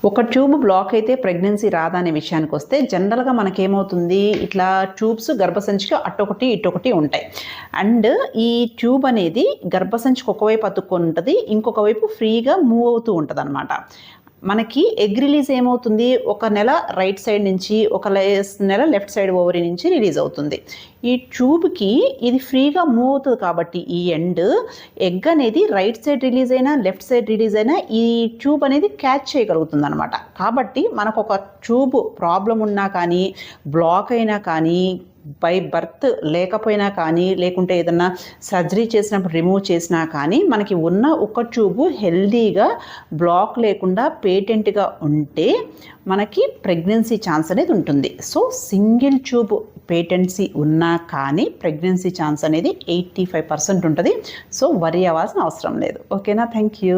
ఒక tube block అయితే pregnancy రాదా అనే విషయానికి వస్తే జనరల్గా మనకేమవుతుంది, ఇట్లా ట్యూబ్స్ గర్భసంచికి అటొకటి ఇటొకటి ఉంటాయి. అండ్ ఈ ట్యూబ్ అనేది గర్భసంచికి ఒకవైపు అతుక్కొని ఉంటుంది, ఇంకొక వైపు ఫ్రీగా మూవ్ అవుతూ ఉంటుంది అనమాట. మనకి ఎగ్ రిలీజ్ ఏమవుతుంది, ఒక నెల రైట్ సైడ్ నుంచి, ఒక నెల లెఫ్ట్ సైడ్ ఓవరీ నుంచి రిలీజ్ అవుతుంది. ఈ ట్యూబ్కి ఇది ఫ్రీగా మూవ్ అవుతుంది కాబట్టి ఈ ఎండ్ ఎగ్ అనేది రైట్ సైడ్ రిలీజ్ అయినా లెఫ్ట్ సైడ్ రిలీజ్ అయినా ఈ ట్యూబ్ అనేది క్యాచ్ చేయగలుగుతుంది అనమాట. కాబట్టి మనకు ఒక ట్యూబ్ ప్రాబ్లం ఉన్నా కానీ, బ్లాక్ అయినా కానీ, బై బర్త్ లేకపోయినా కానీ, లేకుంటే ఏదన్నా సర్జరీ చేసినప్పుడు రిమూవ్ చేసినా కానీ, మనకి ఉన్న ఒక ట్యూబ్ హెల్దీగా బ్లాక్ లేకుండా పేటెంట్గా ఉంటే మనకి ప్రెగ్నెన్సీ ఛాన్స్ అనేది ఉంటుంది. సో సింగిల్ ట్యూబ్ పేటెన్సీ ఉన్నా కానీ ప్రెగ్నెన్సీ ఛాన్స్ అనేది 85% ఉంటుంది. సో వరీ అవ్వాల్సిన అవసరం లేదు. ఓకేనా? Thank you.